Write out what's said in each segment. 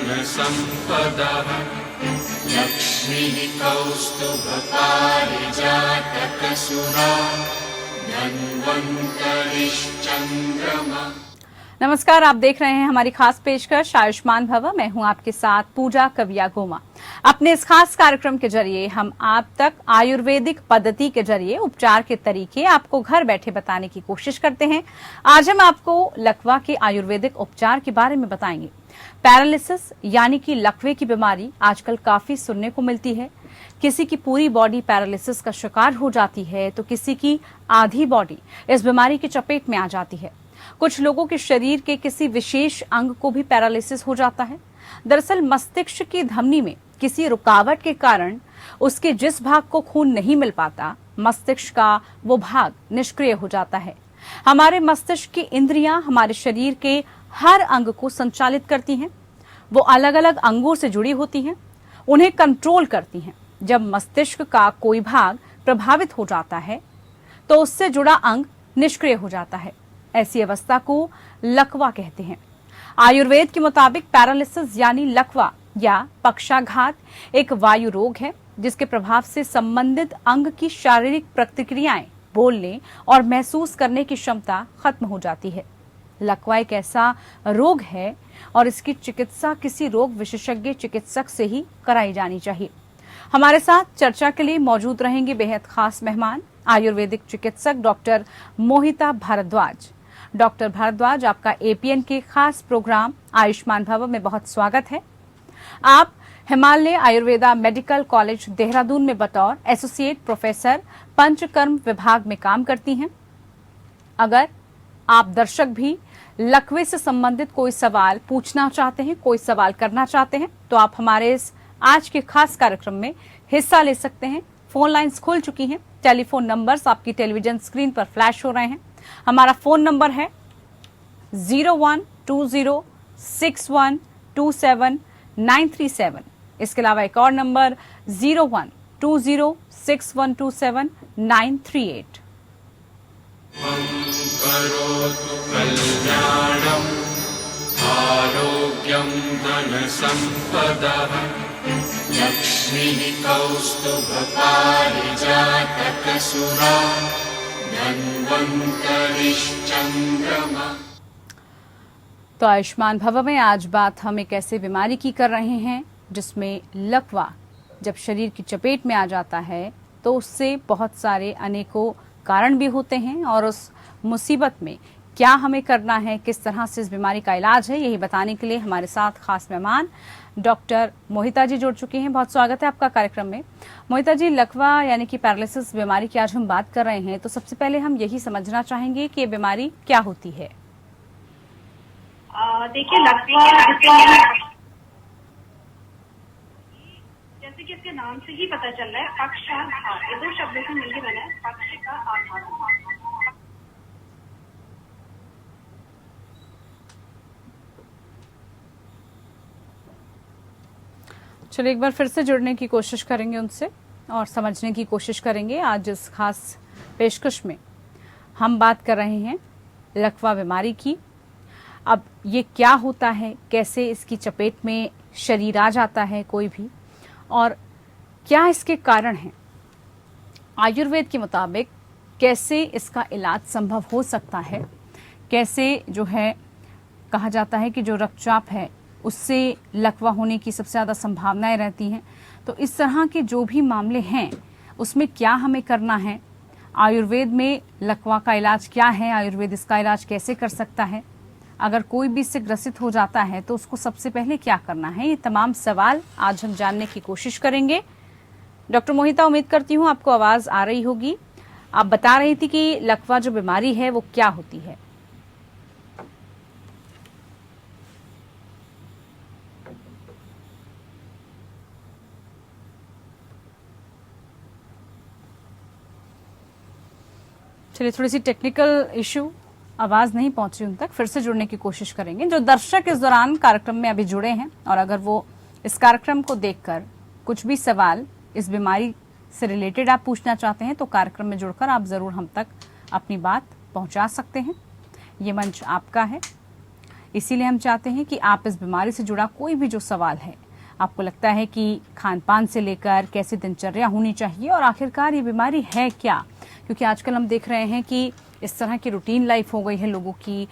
धनसम्पदः लक्ष्मीः कौस्तुभपारिजातकसुरा धन्वन्तरिश्चन्द्रमा। नमस्कार, आप देख रहे हैं हमारी खास पेशकश आयुष्मान भव। मैं हूं आपके साथ पूजा कविया गोमा। अपने इस खास कार्यक्रम के जरिए हम आप तक आयुर्वेदिक पद्धति के जरिए उपचार के तरीके आपको घर बैठे बताने की कोशिश करते हैं। आज हम आपको लकवा के आयुर्वेदिक उपचार के बारे में बताएंगे। पैरालिसिस यानी कि लकवे की बीमारी आजकल काफी सुनने को मिलती है। किसी की पूरी बॉडी पैरालिसिस का शिकार हो जाती है तो किसी की आधी बॉडी इस बीमारी की चपेट में आ जाती है। कुछ लोगों के शरीर के किसी विशेष अंग को भी पैरालिसिस हो जाता है। दरअसल मस्तिष्क की धमनी में किसी रुकावट के कारण उसके जिस भाग को खून नहीं मिल पाता, मस्तिष्क का वो भाग निष्क्रिय हो जाता है। हमारे मस्तिष्क की इंद्रियां हमारे शरीर के हर अंग को संचालित करती हैं। वो अलग अलग अंगों से जुड़ी होती हैं, उन्हें कंट्रोल करती हैं। जब मस्तिष्क का कोई भाग प्रभावित हो जाता है तो उससे जुड़ा अंग निष्क्रिय हो जाता है। ऐसी अवस्था को लकवा कहते हैं। आयुर्वेद के मुताबिक पैरालिसिस यानी लकवा या पक्षाघात एक वायु रोग है जिसके प्रभाव से संबंधित अंग की शारीरिक प्रतिक्रियाएं, बोलने और महसूस करने की क्षमता खत्म हो जाती है। लकवा एक ऐसा रोग है और इसकी चिकित्सा किसी रोग विशेषज्ञ चिकित्सक से ही कराई जानी चाहिए। हमारे साथ चर्चा के लिए मौजूद रहेंगे बेहद खास मेहमान, आयुर्वेदिक चिकित्सक डॉक्टर मोहिता भारद्वाज। डॉक्टर भारद्वाज, आपका एपीएन के खास प्रोग्राम आयुष्मान भव में बहुत स्वागत है। आप हिमालय आयुर्वेदा मेडिकल कॉलेज देहरादून में बतौर एसोसिएट प्रोफेसर पंचकर्म विभाग में काम करती हैं। अगर आप दर्शक भी लकवे से संबंधित कोई सवाल पूछना चाहते हैं, कोई सवाल करना चाहते हैं, तो आप हमारे इस आज के खास कार्यक्रम में हिस्सा ले सकते हैं। फोन लाइंस खुल चुकी हैं। टेलीफोन नंबर्स आपकी टेलीविजन स्क्रीन पर फ्लैश हो रहे हैं। हमारा फोन नंबर है 01206127 इसके अलावा एक और नंबर 01206127 करोतु कल्याणम् आरोग्यं धनसम्पदः लक्ष्मीः कौस्तुभपारिजातकसुरा धन्वन्तरिश्चन्द्रमा। तो आयुष्मान भव में आज बात हम एक ऐसे बीमारी की कर रहे हैं जिसमें लकवा जब शरीर की चपेट में आ जाता है तो उससे बहुत सारे अनेकों कारण भी होते हैं और उस मुसीबत में क्या हमें करना है, किस तरह से इस बीमारी का इलाज है, यही बताने के लिए हमारे साथ खास मेहमान डॉक्टर मोहिता जी जुड़ चुके हैं। बहुत स्वागत है आपका कार्यक्रम में। मोहिता जी, लकवा यानी कि पैरालिसिस बीमारी की आज हम बात कर रहे हैं, तो सबसे पहले हम यही समझना चाहेंगे कि ये बीमारी क्या होती है। देखिए, लकवा जैसे कि इसके नाम से ही पता चल रहा है, पक्षाघात, ये दो शब्दों से मिलकर बना है। पक्ष का आघात। चलिए एक बार फिर से जुड़ने की कोशिश करेंगे उनसे और समझने की कोशिश करेंगे। आज इस खास पेशकश में हम बात कर रहे हैं लकवा बीमारी की। अब ये क्या होता है, कैसे इसकी चपेट में शरीर आ जाता है कोई भी, और क्या इसके कारण हैं। आयुर्वेद के मुताबिक कैसे इसका इलाज संभव हो सकता है, कैसे जो है कहा जाता है कि जो रक्तचाप है उससे लकवा होने की सबसे ज़्यादा संभावनाएं रहती हैं। तो इस तरह के जो भी मामले हैं उसमें क्या हमें करना है, आयुर्वेद में लकवा का इलाज क्या है, आयुर्वेद इसका इलाज कैसे कर सकता है, अगर कोई भी इससे ग्रसित हो जाता है तो उसको सबसे पहले क्या करना है, ये तमाम सवाल आज हम जानने की कोशिश करेंगे। डॉक्टर मोहिता, उम्मीद करती हूँ आपको आवाज़ आ रही होगी। आप बता रही थी कि लकवा जो बीमारी है वो क्या होती है। चलिए, थोड़ी सी टेक्निकल इशू, आवाज़ नहीं पहुंची उन तक, फिर से जुड़ने की कोशिश करेंगे। जो दर्शक इस दौरान कार्यक्रम में अभी जुड़े हैं और अगर वो इस कार्यक्रम को देखकर कुछ भी सवाल इस बीमारी से रिलेटेड आप पूछना चाहते हैं तो कार्यक्रम में जुड़कर आप ज़रूर हम तक अपनी बात पहुंचा सकते हैं। ये मंच आपका है। इसीलिए हम चाहते हैं कि आप इस बीमारी से जुड़ा कोई भी जो सवाल है, आपको लगता है कि खान पान से लेकर कैसी दिनचर्या होनी चाहिए और आखिरकार ये बीमारी है क्या, क्योंकि आजकल हम देख रहे हैं कि इस तरह की रूटीन लाइफ हो गई है लोगों की।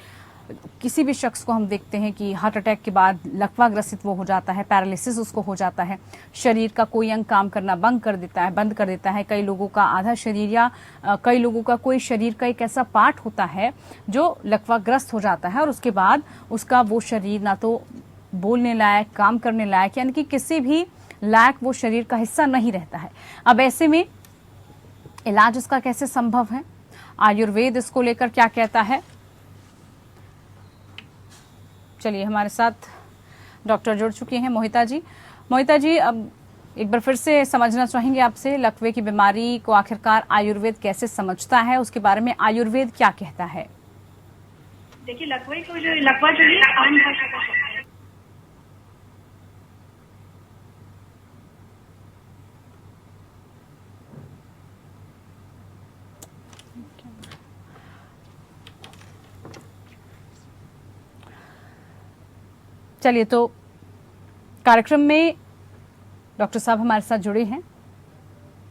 किसी भी शख्स को हम देखते हैं कि हार्ट अटैक के बाद लकवा ग्रसित वो हो जाता है, पैरालिसिस उसको हो जाता है, शरीर का कोई अंग काम करना बंद कर देता है। कई लोगों का आधा शरीर या कई लोगों का कोई शरीर का एक ऐसा पार्ट होता है जो लकवाग्रस्त हो जाता है और उसके बाद उसका वो शरीर ना तो बोलने लायक, काम करने लायक, यानी कि किसी भी लायक वो शरीर का हिस्सा नहीं रहता है। अब ऐसे में इलाज इसका कैसे संभव है, आयुर्वेद इसको लेकर क्या कहता है? चलिए, हमारे साथ डॉक्टर जुड़ चुके हैं, मोहिता जी। मोहिता जी, अब एक बार फिर से समझना चाहेंगे आपसे, लकवे की बीमारी को आखिरकार आयुर्वेद कैसे समझता है, उसके बारे में आयुर्वेद क्या कहता है? देखिए, लकवा जो है आम भाषा का शब्द है। चलिए, तो कार्यक्रम में डॉक्टर साहब हमारे साथ जुड़े हैं।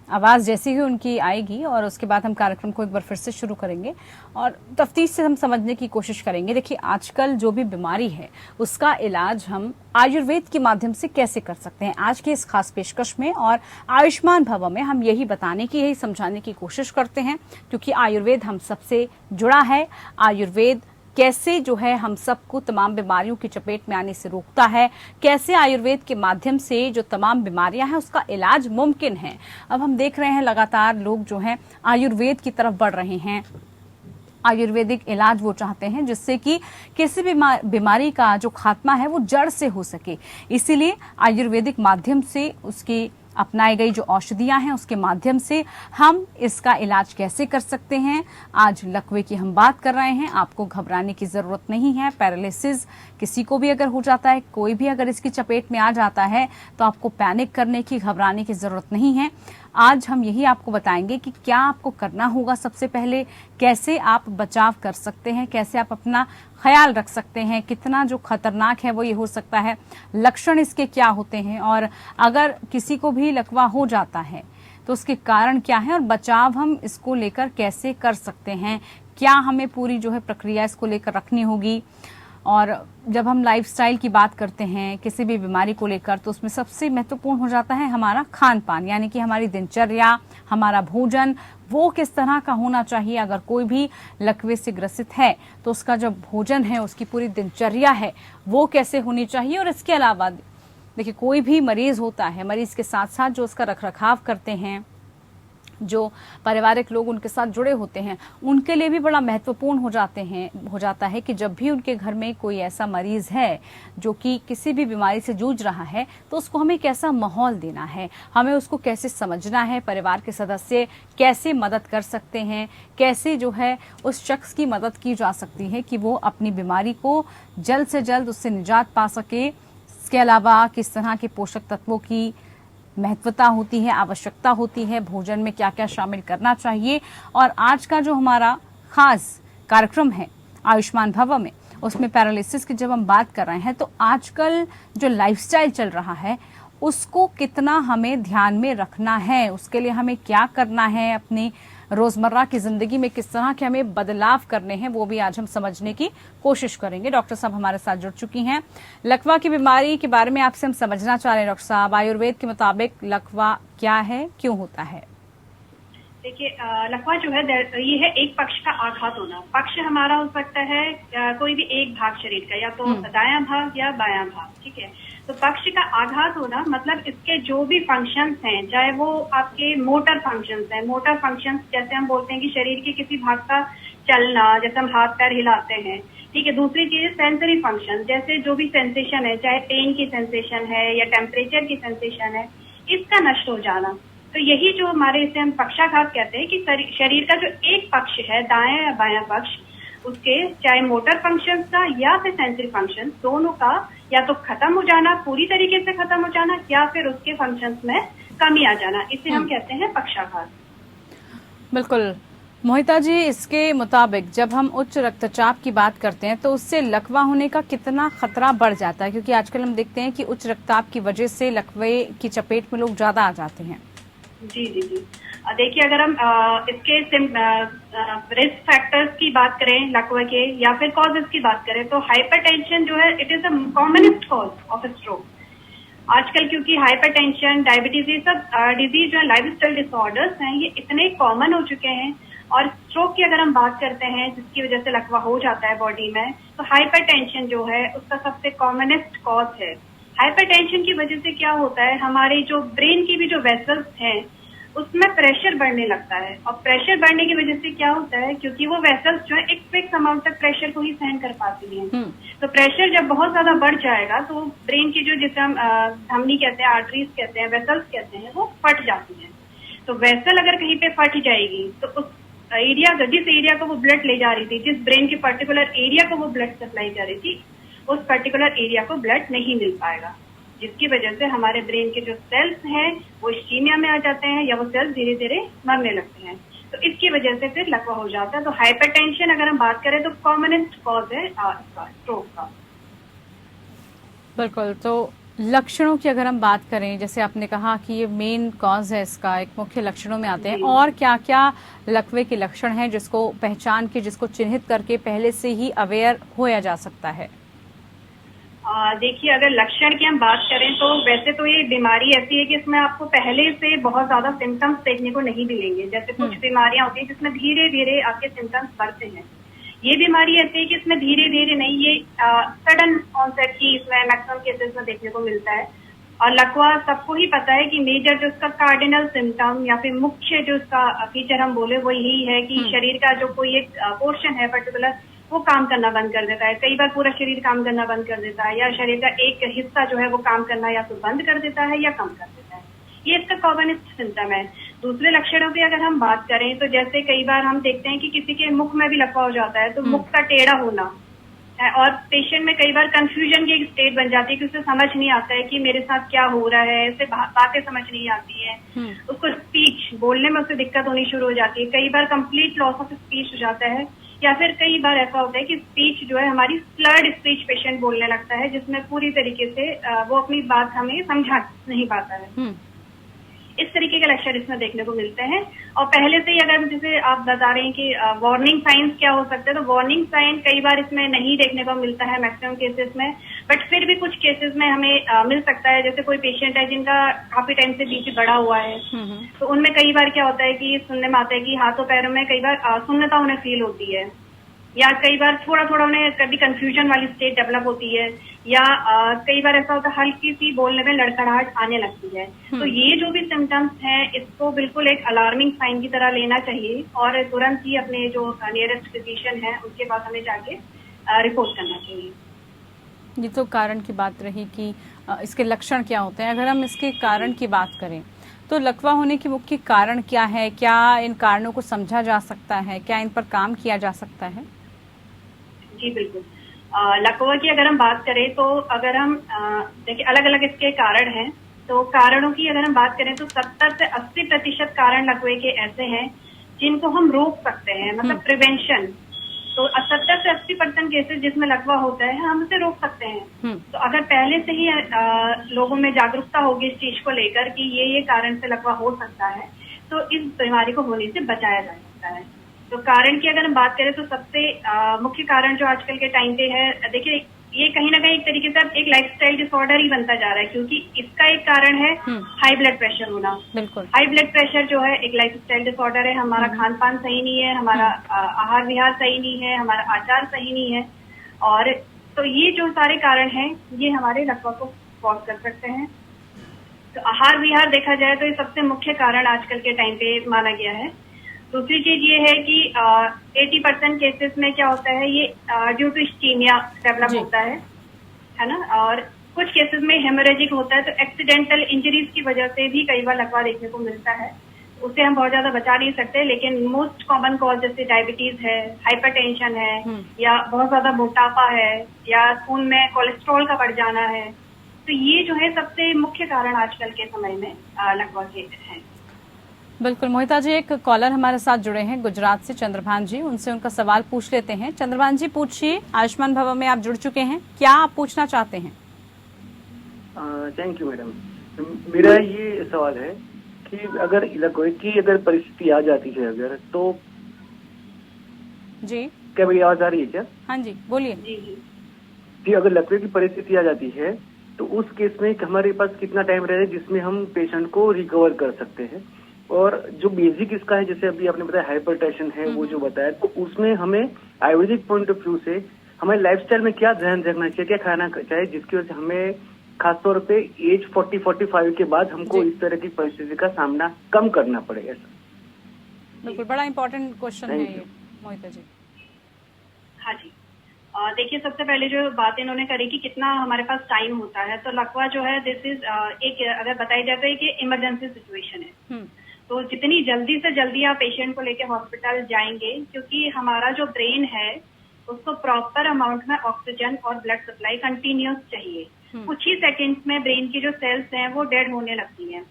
आवाज़ जैसी ही उनकी आएगी और उसके बाद हम कार्यक्रम को एक बार फिर से शुरू करेंगे और तफ्तीश से हम समझने की कोशिश करेंगे। देखिए, आजकल जो भी बीमारी है उसका इलाज हम आयुर्वेद के माध्यम से कैसे कर सकते हैं, आज की इस खास पेशकश में और आयुष्मान भव में हम यही बताने की, यही समझाने की कोशिश करते हैं, क्योंकि आयुर्वेद हम सबसे जुड़ा है। आयुर्वेद कैसे जो है हम सबको तमाम बीमारियों की चपेट में आने से रोकता है, कैसे आयुर्वेद के माध्यम से जो तमाम बीमारियां हैं उसका इलाज मुमकिन है। अब हम देख रहे हैं लगातार लोग जो हैं आयुर्वेद की तरफ बढ़ रहे हैं। आयुर्वेदिक इलाज वो चाहते हैं जिससे कि किसी भी बीमारी का जो खात्मा है वो जड़ से हो सके। इसीलिए आयुर्वेदिक माध्यम से उसकी अपनाई गई जो औषधियां हैं उसके माध्यम से हम इसका इलाज कैसे कर सकते हैं, आज लकवे की हम बात कर रहे हैं। आपको घबराने की जरूरत नहीं है। पैरालिसिस किसी को भी अगर हो जाता है, कोई भी अगर इसकी चपेट में आ जाता है तो आपको पैनिक करने की, घबराने की जरूरत नहीं है। आज हम यही आपको बताएंगे कि क्या आपको करना होगा, सबसे पहले कैसे आप बचाव कर सकते हैं, कैसे आप अपना ख्याल रख सकते हैं, कितना जो खतरनाक है वो ये हो सकता है, लक्षण इसके क्या होते हैं और अगर किसी को भी लकवा हो जाता है तो उसके कारण क्या है और बचाव हम इसको लेकर कैसे कर सकते हैं, क्या हमें पूरी जो है प्रक्रिया इसको लेकर रखनी होगी। और जब हम लाइफस्टाइल की बात करते हैं किसी भी बीमारी को लेकर तो उसमें सबसे महत्वपूर्ण हो जाता है हमारा खान पान, यानी कि हमारी दिनचर्या, हमारा भोजन, वो किस तरह का होना चाहिए। अगर कोई भी लकवे से ग्रसित है तो उसका जो भोजन है, उसकी पूरी दिनचर्या है वो कैसे होनी चाहिए। और इसके अलावा देखिए, कोई भी मरीज होता है, मरीज के साथ साथ जो उसका रखरखाव करते हैं, जो पारिवारिक लोग उनके साथ जुड़े होते हैं, उनके लिए भी बड़ा महत्वपूर्ण हो जाता है कि जब भी उनके घर में कोई ऐसा मरीज है जो कि किसी भी बीमारी से जूझ रहा है तो उसको हमें कैसा माहौल देना है, हमें उसको कैसे समझना है, परिवार के सदस्य कैसे मदद कर सकते हैं, कैसे जो है उस शख्स की मदद की जा सकती है कि वो अपनी बीमारी को जल्द से जल्द उससे निजात पा सके। इसके अलावा किस तरह के पोषक तत्वों की महत्वता होती है, आवश्यकता होती है, भोजन में क्या क्या शामिल करना चाहिए। और आज का जो हमारा खास कार्यक्रम है आयुष्मान भव में, उसमें पैरालिसिस की जब हम बात कर रहे हैं तो आजकल जो लाइफस्टाइल चल रहा है उसको कितना हमें ध्यान में रखना है, उसके लिए हमें क्या करना है, अपनी रोजमर्रा की जिंदगी में किस तरह के हमें बदलाव करने हैं, वो भी आज हम समझने की कोशिश करेंगे। डॉक्टर साहब हमारे साथ जुड़ चुकी हैं। लकवा की बीमारी के बारे में आपसे हम समझना चाह रहे हैं डॉक्टर साहब, आयुर्वेद के मुताबिक लकवा क्या है, क्यों होता है? देखिए, लकवा जो है ये है एक पक्ष का आघात होना। पक्ष हमारा हो सकता है कोई भी एक भाग शरीर का, या तो दायां भाग या बायां भाग, ठीक है। तो पक्ष का आघात होना मतलब इसके जो भी फंक्शंस हैं, चाहे वो आपके मोटर फंक्शंस हैं, मोटर फंक्शंस जैसे हम बोलते हैं कि शरीर के किसी भाग का चलना, जैसे हम हाथ पैर हिलाते हैं, ठीक है। दूसरी चीज सेंसरी फंक्शन, जैसे जो भी सेंसेशन है, चाहे पेन की सेंसेशन है या टेम्परेचर की सेंसेशन है, इसका नष्ट हो जाना। तो यही जो हमारे इसे हम पक्षाघात कहते हैं कि शरीर का जो एक पक्ष है, दायां या बायां पक्ष, उसके चाहे मोटर फंक्शंस का या फिर सेंसरी फंक्शन, दोनों का या तो खत्म हो जाना, पूरी तरीके से खत्म हो जाना, या फिर उसके फंक्शंस में कमी आ जाना, इसे हम कहते हैं पक्षाघात। बिल्कुल मोहिता जी, इसके मुताबिक जब हम उच्च रक्तचाप की बात करते हैं तो उससे लकवा होने का कितना खतरा बढ़ जाता है, क्योंकि आजकल हम देखते हैं कि उच्च रक्तचाप की वजह से लकवे की चपेट में लोग ज्यादा आ जाते हैं। जी जी जी। देखिए, अगर हम इसके रिस्क फैक्टर्स की बात करें लकवा के या फिर कॉजेज की बात करें तो हाइपरटेंशन जो है it is the commonest cause of stroke आजकल, क्योंकि हाइपरटेंशन, डायबिटीज, ये सब डिजीज जो लाइफस्टाइल डिसऑर्डर्स हैं ये इतने कॉमन हो चुके हैं। और स्ट्रोक की अगर हम बात करते हैं जिसकी वजह से लकवा हो जाता है बॉडी में, तो हाइपरटेंशन जो है उसका सबसे कॉमनेस्ट कॉज है। हाइपरटेंशन की वजह से क्या होता है, हमारे जो ब्रेन की भी जो वेसल्स हैं उसमें प्रेशर बढ़ने लगता है। और प्रेशर बढ़ने की वजह से क्या होता है, क्योंकि वो वेसल्स जो है एक फिक्स अमाउंट तक प्रेशर को ही सहन कर पाती हैं, तो प्रेशर जब बहुत ज्यादा बढ़ जाएगा तो ब्रेन की जो जिसे हम धमनी कहते हैं, आर्टरीज कहते हैं, वेसल्स कहते हैं, वो फट जाती हैं। तो वेसल अगर कहीं पे फट जाएगी तो उस एरिया, जिस एरिया को वो ब्लड ले जा रही थी, जिस ब्रेन के पर्टिकुलर एरिया को वो ब्लड सप्लाई कर रही थी, उस पर्टिकुलर एरिया को ब्लड नहीं मिल पाएगा, जिसकी वजह से हमारे ब्रेन के जो सेल्स हैं वो इस्कीमिया में आ जाते हैं या वो सेल्स धीरे धीरे मरने लगते हैं। तो इसकी वजह से फिर लकवा हो जाता है। तो हाइपरटेंशन अगर हम बात करें तो कॉमनेस्ट कॉज है इसका, स्ट्रोक का। बिल्कुल। तो लक्षणों की अगर हम बात करें, जैसे आपने कहा कि ये मेन कॉज है, इसका एक मुख्य लक्षणों में आते हैं, और क्या क्या लकवे के लक्षण हैं जिसको पहचान के, जिसको चिन्हित करके पहले से ही अवेयर होया जा सकता है? देखिए, अगर लक्षण की हम बात करें तो वैसे तो ये बीमारी ऐसी है कि इसमें आपको पहले से बहुत ज्यादा सिम्टम्स देखने को नहीं मिलेंगे। जैसे कुछ बीमारियां होती हैं जिसमें धीरे धीरे आपके सिम्टम्स बढ़ते हैं, ये बीमारी ऐसी है कि इसमें धीरे धीरे नहीं, ये सडन ऑनसेट की इसमें मैक्सिमम केसेस में देखने को मिलता है। और लकवा सबको ही पता है कि मेजर जो उसका कार्डिनल सिम्टम या फिर मुख्य जो उसका फीचर हम बोले वो यही है कि शरीर का जो कोई एक पोर्शन है पर्टिकुलर, वो काम करना बंद कर देता है। कई बार पूरा शरीर काम करना बंद कर देता है, या शरीर का एक हिस्सा जो है वो काम करना या तो बंद कर देता है या कम कर देता है। ये इसका कॉमनेस्ट सिम्टम है। दूसरे लक्षणों की अगर हम बात करें तो जैसे कई बार हम देखते हैं कि किसी के मुख में भी लकवा हो जाता है, तो मुख का टेढ़ा होना, और पेशेंट में कई बार कंफ्यूजन की एक स्टेट बन जाती है कि उसे समझ नहीं आता है कि मेरे साथ क्या हो रहा है, उसे बातें समझ नहीं आती है, उसको स्पीच बोलने में उसे दिक्कत होनी शुरू हो जाती है। कई बार कंप्लीट लॉस ऑफ स्पीच हो जाता है, या फिर कई बार ऐसा होता है कि स्पीच जो है हमारी स्लर्ड स्पीच पेशेंट बोलने लगता है, जिसमें पूरी तरीके से वो अपनी बात हमें समझा नहीं पाता है। इस तरीके के लक्षण इसमें देखने को मिलते हैं। और पहले से ही अगर जैसे आप बता रहे हैं कि वार्निंग साइंस क्या हो सकते हैं, तो वार्निंग साइन कई बार इसमें नहीं देखने को मिलता है मैक्सिमम केसेस में, बट फिर भी कुछ केसेस में हमें मिल सकता है। जैसे कोई पेशेंट है जिनका काफी टाइम से बीपी बढ़ा हुआ है, तो उनमें कई बार क्या होता है कि सुनने में आता है कि हाथों पैरों में कई बार सुन्नता उन्हें फील होती है, या कई बार थोड़ा थोड़ा उन्हें कभी कंफ्यूजन वाली स्टेट डेवलप होती है, या कई बार ऐसा होता है हल्की सी बोलने में लड़खड़ाहट आने लगती है। तो ये जो भी सिम्टम्स हैं इसको बिल्कुल एक अलार्मिंग साइन की तरह लेना चाहिए और तुरंत ही अपने जो नियरेस्ट फिजिशियन है उनके पास हमें जाके रिपोर्ट करना चाहिए। ये तो कारण की बात रही कि इसके लक्षण क्या होते हैं। अगर हम इसके कारण की बात करें तो लकवा होने के मुख्य कारण क्या है? क्या इन कारणों को समझा जा सकता है? क्या इन पर काम किया जा सकता है? जी बिल्कुल। लकवा की अगर हम बात करें तो अगर हम देखिए अलग अलग इसके कारण हैं, तो कारणों की अगर हम बात करें तो 70 से 80% कारण लकवे के ऐसे हैं जिनको हम रोक सकते हैं, मतलब प्रिवेंशन। तो 70 से 80% केसेस जिसमें लकवा होता है हम उसे रोक सकते हैं। तो अगर पहले से ही लोगों में जागरूकता होगी इस चीज को लेकर कि ये कारण से लकवा हो सकता है, तो इस बीमारी को होने से बचाया जा सकता है। तो कारण की अगर हम बात करें तो सबसे मुख्य कारण जो आजकल के टाइम पे है, देखिए ये कहीं ना कहीं एक तरीके से एक लाइफस्टाइल डिसऑर्डर ही बनता जा रहा है, क्योंकि इसका एक कारण है हाई ब्लड प्रेशर होना। बिल्कुल, हाई ब्लड प्रेशर जो है एक लाइफस्टाइल डिसऑर्डर है। हमारा खान पान सही नहीं है, हमारा आहार विहार सही नहीं है, हमारा आचार सही नहीं है, और तो ये जो सारे कारण हैं ये हमारे लकवा को कॉज कर सकते हैं। तो आहार विहार देखा जाए तो ये सबसे मुख्य कारण आजकल के टाइम पे माना गया है। दूसरी चीज ये है कि 80% केसेस में क्या होता है, ये ड्यू टू इस्कीमिया डेवलप होता है ना, और कुछ केसेस में हेमोरेजिक होता है। तो एक्सीडेंटल इंजरीज की वजह से भी कई बार लकवा देखने को मिलता है। उसे हम बहुत ज्यादा बचा नहीं सकते, लेकिन मोस्ट कॉमन कॉज जैसे डायबिटीज है, हाइपरटेंशन है, या बहुत ज्यादा मोटापा है, या खून में कोलेस्ट्रॉल का बढ़ जाना है, तो ये जो है सबसे मुख्य कारण आजकल के समय में लकवा के हैं। बिल्कुल मोहिता जी, एक कॉलर हमारे साथ जुड़े हैं गुजरात से, चंद्रभान जी, उनसे उनका सवाल पूछ लेते हैं। चंद्रभान जी पूछिए, आयुष्मान भव में आप जुड़ चुके हैं, क्या आप पूछना चाहते हैं? Thank you madam. मेरा ये सवाल है कि अगर कोई की अगर परिस्थिति आ जाती है अगर, तो जी क्या मेरी आवाज आ रही है क्या? हाँ जी बोलिए। जी जी। कि अगर लकवे की परिस्थिति आ जाती है तो उस केस में हमारे पास कितना टाइम रहेगा जिसमें हम पेशेंट को रिकवर कर सकते हैं? और जो बेसिक इसका है, जैसे अभी आपने बताया हाइपरटेंशन है वो जो बताया, तो उसमें हमें आयुर्वेदिक पॉइंट ऑफ व्यू से हमारे लाइफस्टाइल में क्या ध्यान रखना चाहिए, क्या खाना चाहिए जिसकी वजह से हमें खासतौर पे एज 40-45 के बाद हमको इस तरह की परिस्थिति का सामना कम करना पड़े? ऐसा बिल्कुल बड़ा इंपॉर्टेंट क्वेश्चन है ये मोहिता जी। हाँ जी। देखिए, सबसे पहले जो बात इन्होंने करी कि कितना हमारे पास टाइम होता है, तो लकवा जो है दिस इज एक अगर बताई जाए तो एक इमरजेंसी सिचुएशन है। तो जितनी जल्दी से जल्दी आप पेशेंट को लेकर हॉस्पिटल जाएंगे, क्योंकि हमारा जो ब्रेन है उसको प्रॉपर अमाउंट में ऑक्सीजन और ब्लड सप्लाई कंटिन्यूस चाहिए। कुछ ही सेकंड्स में ब्रेन की जो सेल्स हैं वो डेड होने लगती हैं।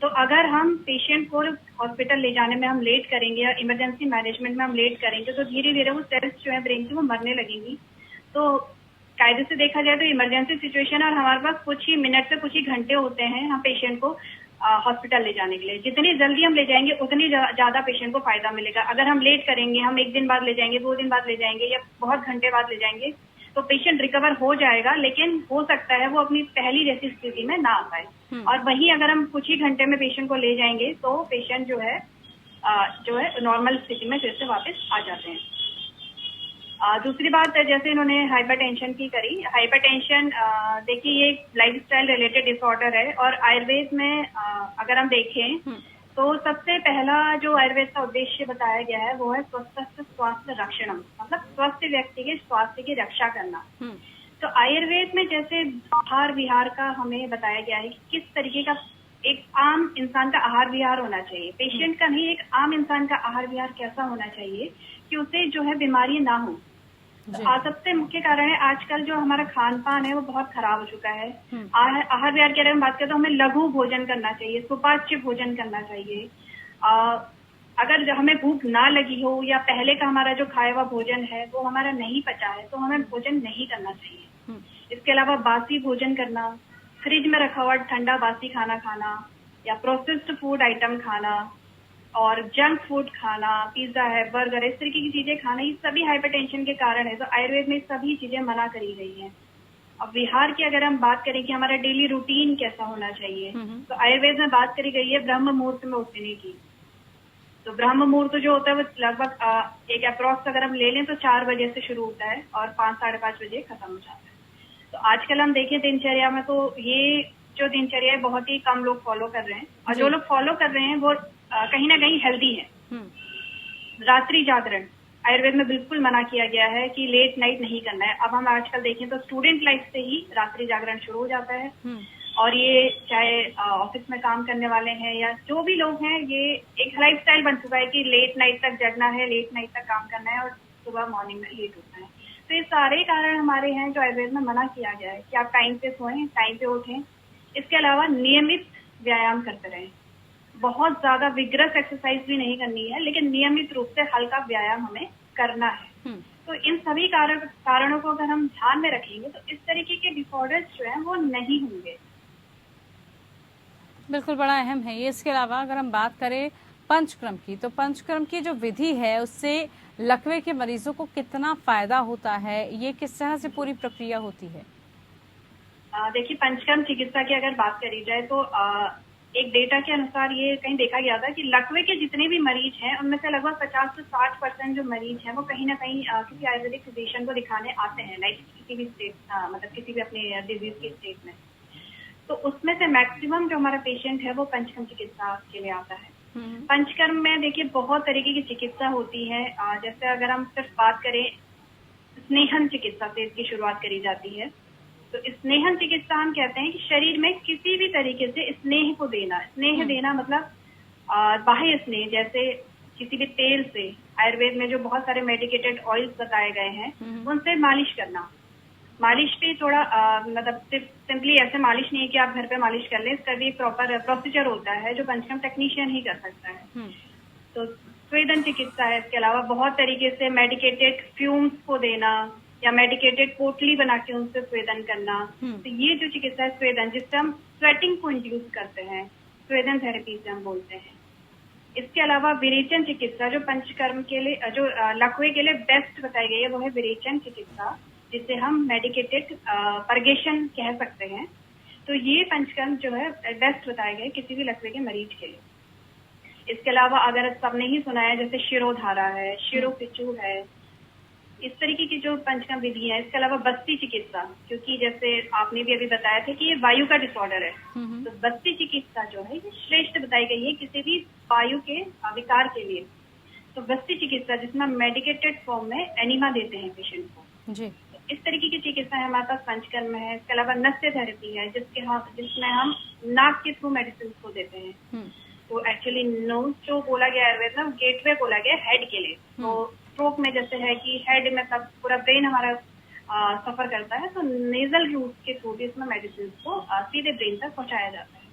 तो अगर हम पेशेंट को हॉस्पिटल ले जाने में हम लेट करेंगे या इमरजेंसी मैनेजमेंट में हम लेट करेंगे, तो धीरे धीरे वो सेल्स जो है ब्रेन की वो मरने लगेंगी। तो कायदे से देखा जाए तो इमरजेंसी सिचुएशन और हमारे पास कुछ ही मिनट से कुछ ही घंटे होते हैं हम पेशेंट को हॉस्पिटल ले जाने के लिए। जितनी जल्दी हम ले जाएंगे उतनी ज्यादा पेशेंट को फायदा मिलेगा। अगर हम लेट करेंगे, हम 1 दिन बाद ले जाएंगे, 2 दिन बाद ले जाएंगे या बहुत घंटे बाद ले जाएंगे, तो पेशेंट रिकवर हो जाएगा, लेकिन हो सकता है वो अपनी पहली जैसी स्थिति में ना आ पाए। और वहीं अगर हम कुछ ही घंटे में पेशेंट को ले जाएंगे तो पेशेंट जो है नॉर्मल स्थिति में फिर से वापस आ जाते हैं। दूसरी बात, जैसे इन्होंने हाइपरटेंशन की करी। हाइपरटेंशन देखिए ये लाइफस्टाइल रिलेटेड डिसऑर्डर है, और आयुर्वेद में अगर हम देखें तो सबसे पहला जो आयुर्वेद का उद्देश्य बताया गया है वो है स्वस्थ स्वास्थ्य रक्षणम, मतलब स्वस्थ व्यक्ति के स्वास्थ्य की रक्षा करना। तो आयुर्वेद में जैसे आहार विहार का हमें बताया गया है कि किस तरीके का एक आम इंसान का आहार विहार होना चाहिए, पेशेंट का नहीं, एक आम इंसान का आहार विहार कैसा होना चाहिए कि उसे जो है बीमारी ना हो। सबसे मुख्य कारण है आजकल जो हमारा खान पान है वो बहुत खराब हो चुका है। आहार विहार की अगर हम बात करें तो हमें लघु भोजन करना चाहिए, सुपाच्य भोजन करना चाहिए। अगर हमें भूख ना लगी हो या पहले का हमारा जो खाया हुआ भोजन है वो हमारा नहीं पचा है तो हमें भोजन नहीं करना चाहिए। इसके अलावा बासी भोजन करना, फ्रिज में रखा हुआ ठंडा बासी खाना खाना या प्रोसेस्ड फूड आइटम खाना और जंक फूड खाना, पिज्जा है, बर्गर, इस तरीके की चीजें खाना, ये सभी हाइपरटेंशन के कारण है। तो आयुर्वेद में सभी चीजें मना करी गई हैं। अब विहार की अगर हम बात करें कि हमारा डेली रूटीन कैसा होना चाहिए, तो आयुर्वेद में बात करी गई है ब्रह्म मुहूर्त में उठने की। तो ब्रह्म मुहूर्त जो होता है वो लगभग एक अप्रॉक्स अगर हम ले लें तो 4 बजे से शुरू होता है और 5-5:30 बजे खत्म हो जाता है। तो आजकल हम देखें दिनचर्या में तो ये जो दिनचर्या है बहुत ही कम लोग फॉलो कर रहे हैं, और जो लोग फॉलो कर रहे हैं वो कहीं ना कहीं हेल्दी है। रात्रि जागरण आयुर्वेद में बिल्कुल मना किया गया है कि लेट नाइट नहीं करना है। अब हम आजकल देखें तो स्टूडेंट लाइफ से ही रात्रि जागरण शुरू हो जाता है, और ये चाहे ऑफिस में काम करने वाले हैं या जो भी लोग हैं, ये एक लाइफस्टाइल बन चुका है कि लेट नाइट तक जगना है, लेट नाइट तक काम करना है और सुबह मॉर्निंग में लेट उठना है। तो ये सारे कारण हमारे हैं जो आयुर्वेद में मना किया गया है कि आप टाइम पे सोएं, टाइम पे उठें। इसके अलावा नियमित व्यायाम करते रहें। बहुत ज्यादा विग्रस एक्सरसाइज भी नहीं करनी है, लेकिन नियमित रूप से हल्का व्यायाम हमें करना है। तो इन सभी कारणों को अगर हम ध्यान में रखेंगे तो इस तरीके के डिसऑर्डर्स जो हैं वो नहीं होंगे। बिल्कुल बड़ा अहम है ये। इसके अलावा अगर हम बात करें पंचकर्म की, तो पंचकर्म की जो विधि है उससे लकवे के मरीजों को कितना फायदा होता है, ये किस तरह से पूरी प्रक्रिया होती है? देखिए, पंचकर्म चिकित्सा की अगर बात करी जाए तो एक डेटा के अनुसार ये कहीं देखा गया था कि लकवे के जितने भी मरीज हैं उनमें से लगभग 50 से 60% जो मरीज हैं वो कहीं ना कहीं किसी आयुर्वेदिक फिजिशियन को दिखाने आते हैं, लाइक किसी भी स्टेट, मतलब किसी भी अपने डिजीज के स्टेट में। तो उसमें से मैक्सिमम जो हमारा पेशेंट है वो पंचकर्म चिकित्सा के लिए आता है। पंचकर्म में देखिए बहुत तरीके की चिकित्सा होती है। जैसे अगर हम सिर्फ बात करें, स्नेहन चिकित्सा से इसकी शुरुआत करी जाती है। तो स्नेहन चिकित्सा हम कहते हैं कि शरीर में किसी भी तरीके से स्नेह को देना। स्नेह देना मतलब बाह्य स्नेह, जैसे किसी भी तेल से, आयुर्वेद में जो बहुत सारे मेडिकेटेड ऑयल्स बताए गए हैं उनसे मालिश करना। मालिश भी थोड़ा मतलब सिंपली ऐसे मालिश नहीं है कि आप घर पे मालिश कर लें, इसका भी एक प्रॉपर प्रोसीजर होता है जो पंचकर्म टेक्नीशियन ही कर सकता है। तो स्वेदन चिकित्सा है। इसके अलावा बहुत तरीके से मेडिकेटेड फ्यूम्स को देना या मेडिकेटेड पोटली बना के उनसे स्वेदन करना। तो ये जो चिकित्सा है स्वेदन, जिससे हम स्वेटिंग को इंड्यूस करते हैं, स्वेदन थेरेपी से हम बोलते हैं। इसके अलावा विरेचन चिकित्सा जो पंचकर्म के लिए, जो लकवे के लिए बेस्ट बताई गई है, वो है विरेचन चिकित्सा, जिसे हम मेडिकेटेड परगेशन कह सकते हैं। तो ये पंचकर्म जो है बेस्ट बताए गए किसी भी लकवे के मरीज के लिए। इसके अलावा अगर सबने ही सुना है जैसे शिरोधारा है, शिरोपिचू है, इस तरीके की जो पंचकर्म विधि है। इसके अलावा बस्ती चिकित्सा, क्योंकि जैसे आपने भी अभी बताया था कि ये वायु का डिसऑर्डर है, तो बस्ती चिकित्सा जो है ये श्रेष्ठ बताई गई है किसी भी वायु के विकार के लिए। तो बस्ती चिकित्सा जिसमें मेडिकेटेड फॉर्म में एनिमा देते हैं पेशेंट को जी। तो इस तरीके की चिकित्सा है हमारे पास पंचकर्म में है। इसके अलावा नस्य थेरेपी है जिसमें हम नाक के थ्रू मेडिसिन को देते हैं। तो एक्चुअली नोज जो बोला गया आयुर्वेद में गेटवे बोला गया हेड के लिए। तो स्ट्रोक में जैसे है कि हेड में तब पूरा ब्रेन हमारा सफर करता है, तो नेजल रूट के थ्रू भी इसमें मेडिसिन को सीधे ब्रेन तक पहुंचाया जाता है।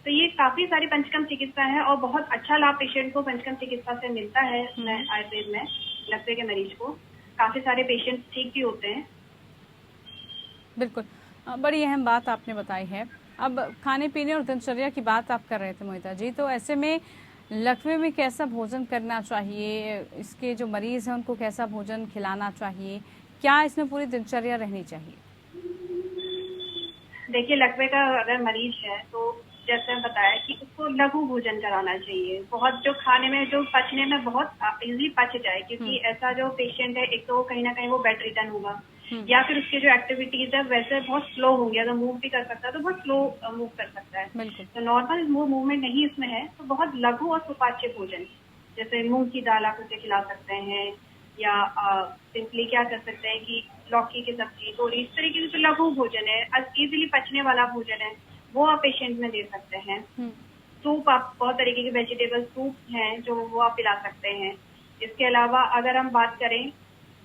तो ये काफी सारी पंचकर्म चिकित्सा है और बहुत अच्छा लाभ पेशेंट को पंचकर्म चिकित्सा से मिलता है आयुर्वेद में। लकवे के मरीज को काफी सारे पेशेंट ठीक भी होते हैं। बिल्कुल, बड़ी अहम बात आपने बताई है। अब खाने पीने और दिनचर्या की बात आप कर रहे थे मोहिता जी, तो ऐसे में लकवे में कैसा भोजन करना चाहिए, इसके जो मरीज हैं उनको कैसा भोजन खिलाना चाहिए, क्या इसमें पूरी दिनचर्या रहनी चाहिए? देखिए, लकवे का अगर मरीज है तो जैसे बताया कि उसको लघु भोजन कराना चाहिए। बहुत जो खाने में जो पचने में बहुत इजीली पच जाए, क्योंकि ऐसा जो पेशेंट है एक तो कहीं ना कहीं वो बेड रिटर्न होगा या फिर उसके जो एक्टिविटीज है वैसे बहुत स्लो होंगी। अगर मूव भी कर सकता है तो बहुत स्लो मूव कर सकता है। तो नॉर्मल मूवमेंट नहीं इसमें है, तो बहुत लघु और सुपाच्य भोजन जैसे मूंग की दाल आप उसे खिला सकते हैं, या सिंपली क्या कर सकते हैं कि लौकी की सब्जी, तोरी, इस तरीके से जो लघु भोजन है, इजीली पचने वाला भोजन है, वो आप पेशेंट में दे सकते हैं। सूप, आप बहुत तरीके के वेजिटेबल सूप हैं जो वो आप पिला सकते हैं। इसके अलावा अगर हम बात करें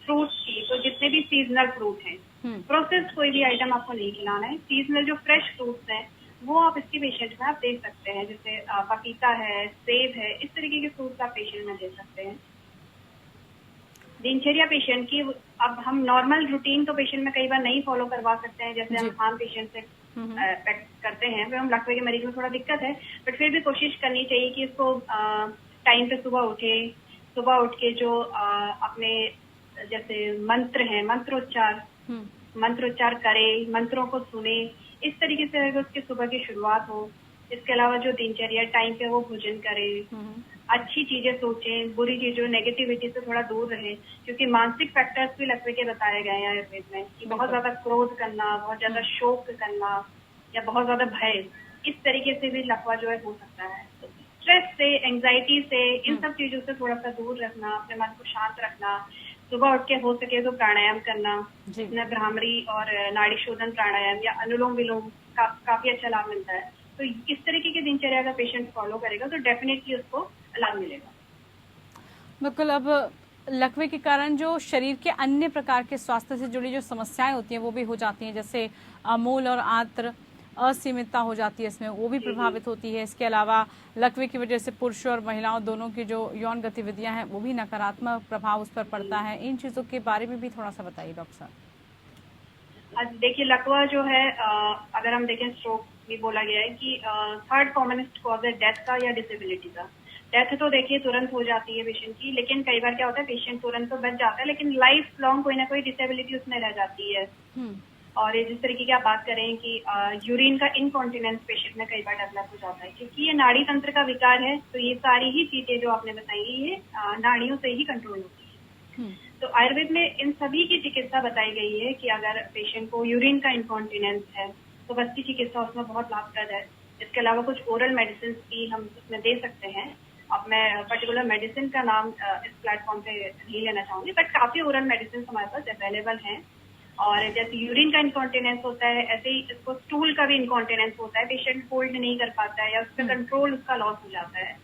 फ्रूट्स की, तो जितने भी सीजनल फ्रूट हैं, प्रोसेस्ड कोई भी आइटम आपको नहीं खिलाना है। सीजनल जो फ्रेश फ्रूट्स हैं वो आप इसके पेशेंट में आप दे सकते हैं, जैसे पपीता है, सेब है, इस तरीके के फ्रूट्स आप पेशेंट में दे सकते हैं। दिनचर्या पेशेंट की, अब हम नॉर्मल रूटीन तो पेशेंट में कई बार नहीं फॉलो करवा सकते हैं, जैसे हम आम पेशेंट से करते हैं, फिर हम लकवे के मरीज में थोड़ा दिक्कत है, बट फिर भी कोशिश करनी चाहिए कि इसको टाइम पे सुबह उठ के जो अपने जैसे मंत्र हैं, मंत्रोच्चार करे, मंत्रों को सुने, इस तरीके से अगर उसकी सुबह की शुरुआत हो। इसके अलावा जो दिनचर्या टाइम पे वो भोजन करे, अच्छी चीजें सोचें, बुरी चीजों नेगेटिविटी से थोड़ा दूर रहे, क्योंकि मानसिक फैक्टर्स भी लकवे के बताए गए हैं आयुर्वेद में कि बहुत ज्यादा क्रोध करना, बहुत ज्यादा शोक करना या बहुत ज्यादा भय, इस तरीके से भी लकवा जो है हो सकता है। तो स्ट्रेस से, एंजाइटी से, इन सब चीजों से थोड़ा सा दूर रखना, अपने मन को शांत रखना, सुबह उठ के हो सके तो प्राणायाम करना, भ्रामरी और नाड़ी शोधन प्राणायाम या अनुलोम विलोम काफी अच्छा लाभ मिलता है। तो इस तरीके की दिनचर्या अगर पेशेंट फॉलो करेगा तो डेफिनेटली उसको लाभ मिलेगा। बिल्कुल। अब लकवे के कारण जो शरीर के अन्य प्रकार के स्वास्थ्य से जुड़ी जो समस्याएं होती हैं वो भी हो जाती हैं, जैसे मूल और आंत्र असीमितता हो जाती है, इसमें वो भी प्रभावित होती है। इसके अलावा लकवे की वजह से पुरुष और महिलाओं दोनों की जो यौन गतिविधियां हैं वो भी नकारात्मक प्रभाव उस पर पड़ता है। इन चीजों के बारे में भी थोड़ा सा बताइए डॉक्टर साहब। देखिए, लकवा जो है अगर हम देखें, स्ट्रोक भी बोला गया है कि थर्ड कॉमनेस्ट कॉज है डेथ का या डिसेबिलिटी का। डेथ तो देखिए तुरंत हो जाती है पेशेंट की, लेकिन कई बार क्या होता है पेशेंट तुरंत तो बच जाता है, लेकिन लाइफ लॉन्ग कोई ना कोई डिसेबिलिटी उसमें रह जाती है। और जिस तरीके की आप बात करें कि यूरिन का इनकॉन्टिनेंस पेशेंट में कई बार डेवलप हो जाता है, क्योंकि ये नाड़ी तंत्र का विकार है। तो ये सारी ही चीजें जो आपने बताई ये नाड़ियों से ही कंट्रोल होती है। तो आयुर्वेद में इन सभी की चिकित्सा बताई गई है कि अगर पेशेंट को यूरिन का इनकॉन्टिनेंस है तो बस्ती चिकित्सा उसमें बहुत लाभप्रद है। इसके अलावा कुछ ओरल मेडिसिन भी हम उसमें दे सकते हैं। अब मैं पर्टिकुलर मेडिसिन का नाम इस प्लेटफॉर्म पे नहीं लेना चाहूंगी, बट काफी ओरल मेडिसिन हमारे पास अवेलेबल हैं। और जैसे यूरिन का इनकॉन्टिनेंस होता है, ऐसे ही इसको स्टूल का भी इनकॉन्टिनेंस होता है, पेशेंट होल्ड नहीं कर पाता है या उस पर कंट्रोल उसका लॉस हो जाता है।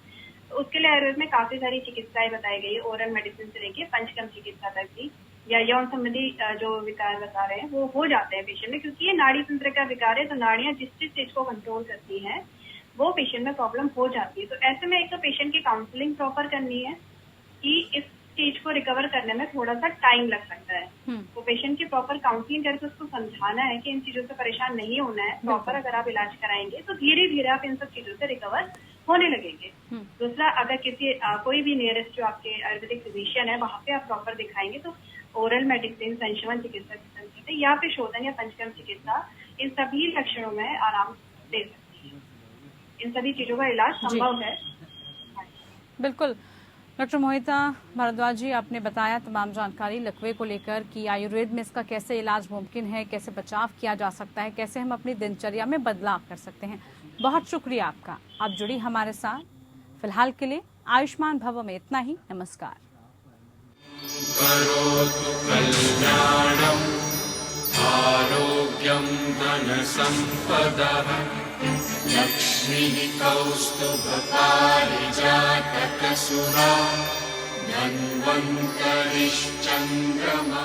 तो उसके लिए आयुर्वेद में काफी सारी चिकित्साएं बताई गई है, ओरल मेडिसिन से लेके पंचकर्म चिकित्सा तक भी। या यौन संबंधी जो विकार बता रहे हैं वो हो जाते हैं पेशेंट में, क्योंकि ये नाड़ी तंत्र का विकार है। तो नाड़ियां जिस जिस चीज को कंट्रोल करती हैं वो पेशेंट में प्रॉब्लम हो जाती है। तो ऐसे में एक तो पेशेंट की काउंसलिंग प्रॉपर करनी है कि इस चीज को रिकवर करने में थोड़ा सा टाइम लग सकता है। तो पेशेंट की प्रॉपर काउंसलिंग करके उसको समझाना है कि इन चीजों से परेशान नहीं होना है। प्रॉपर अगर आप इलाज कराएंगे तो धीरे धीरे आप इन सब चीजों से रिकवर होने लगेंगे। दूसरा, अगर किसी कोई भी नियरेस्ट जो आपके आयुर्वेदिक फिजिशियन है वहां पे आप प्रॉपर दिखाएंगे तो ओरल मेडिसिन, संशोधन चिकित्सा या फिर शोधन या पंचकर्म चिकित्सा, इन सभी लक्षणों में आराम दे सकती है। इन सभी चीजों का इलाज संभव है। बिल्कुल। डॉक्टर मोहिता भारद्वाज जी, आपने बताया तमाम जानकारी लकवे को लेकर कि आयुर्वेद में इसका कैसे इलाज मुमकिन है, कैसे बचाव किया जा सकता है, कैसे हम अपनी दिनचर्या में बदलाव कर सकते हैं। बहुत शुक्रिया आपका, आप जुड़ी हमारे साथ। फिलहाल के लिए आयुष्मान भव में इतना ही। नमस्कार। करोतु कल्याणम् आरोग्यं धनसम्पदः लक्ष्मीः कौस्तुभपारिजातकसुरा धन्वन्तरिश्चन्द्रमा।